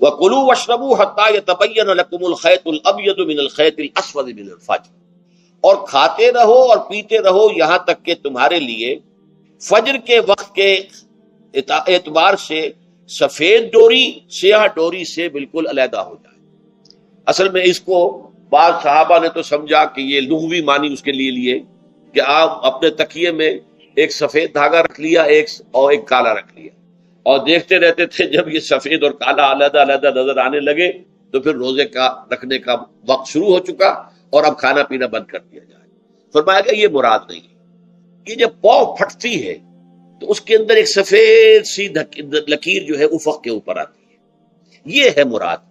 وَكُلُوا وَاشْرَبُوا حَتَّى يَتَبَيَّنَ لَكُمُ الْخَيْطُ الْأَبْيَضُ مِنَ الْخَيْطِ الْأَسْوَدِ مِنَ الْفَجْرِ، اور کھاتے رہو اور پیتے رہو یہاں تک کہ تمہارے لیے فجر کے وقت کے اعتبار سے سفید ڈوری سیاہ ڈوری سے بالکل علیحدہ ہو جائے۔ اصل میں اس کو بعض صحابہ نے تو سمجھا کہ یہ لغوی معنی اس کے لیے کہ آپ اپنے تکیے میں ایک سفید دھاگا رکھ لیا اور ایک کالا رکھ لیا، اور دیکھتے رہتے تھے جب یہ سفید اور کالا علیحدہ علیحدہ نظر آنے لگے تو پھر روزے کا رکھنے کا وقت شروع ہو چکا اور اب کھانا پینا بند کر دیا جائے۔ فرمایا گیا یہ مراد نہیں ہے، یہ جب پاؤ پھٹتی ہے تو اس کے اندر ایک سفید سی لکیر جو ہے افق کے اوپر آتی ہے، یہ ہے مراد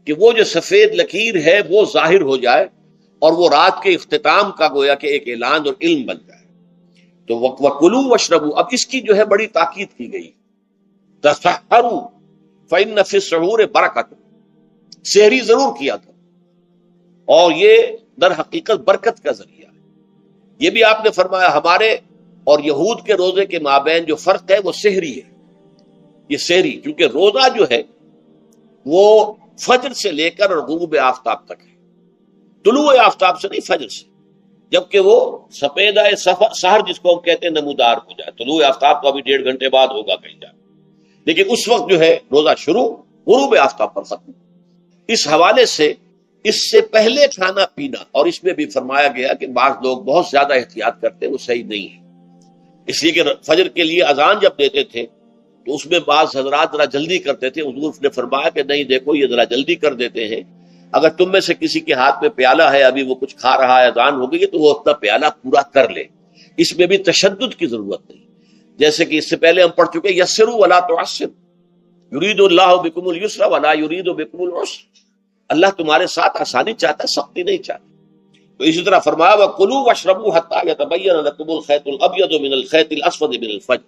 کہ وہ جو سفید لکیر ہے وہ ظاہر ہو جائے اور وہ رات کے اختتام کا گویا کہ ایک اعلان اور علم بن جائے۔ تو وَكُلُوا وَاشْرَبُوا، اب اس کی جو ہے بڑی تاکید کی گئی، تَسَحَّرُوا فَإِنَّ فِي السُّحُورِ بَرَكَةٌ، سحری ضرور کیا تھا اور یہ در حقیقت برکت کا ذریعہ ہے۔ یہ بھی آپ نے فرمایا ہمارے اور یہود کے روزے کے مابین جو فرق ہے وہ سحری ہے، یہ سحری، کیونکہ روزہ جو ہے وہ فجر سے لے کر غروب آفتاب تک ہے، طلوع آفتاب سے نہیں، فجر سے، جبکہ وہ سفیدہ سحر جس کو ہم کہتے ہیں نمودار ہو جائے۔ طلوع آفتاب تو ابھی 1.5 گھنٹے بعد ہوگا کہیں جا، لیکن اس وقت جو ہے روزہ شروع غروب آفتاب پر ختم۔ اس حوالے سے اس سے پہلے کھانا پینا، اور اس میں بھی فرمایا گیا کہ بعض لوگ بہت زیادہ احتیاط کرتے ہیں، وہ صحیح نہیں ہے، اس لیے کہ فجر کے لیے اذان جب دیتے تھے تو اس میں بعض حضرات ذرا جلدی کرتے تھے، حضور نے فرمایا کہ نہیں دیکھو یہ ذرا جلدی کر دیتے ہیں، اگر تم میں سے کسی کے ہاتھ میں پیالہ ہے ابھی وہ کچھ کھا رہا ہے اذان ہو گئی ہے تو وہ اپنا پیالہ پورا کر لے، اس میں بھی تشدد کی ضرورت نہیں، جیسے کہ اس سے پہلے ہم پڑھ چکے یسروا ولا تعسروا یرید اللہ بکم اليسر ولا یرید بکم العسر، اللہ تمہارے ساتھ آسانی چاہتا ہے، سختی نہیں چاہتا۔ تو اسی طرح فرمایا وَكُلُوا وَاشْرَبُوا حَتَّى يَتَبَيَّنَ لَكُمُ الْخَيْطُ الْأَبْيَضُ مِنَ الْخَيْطِ الْأَسْوَدِ مِنَ الْفَجْرِ،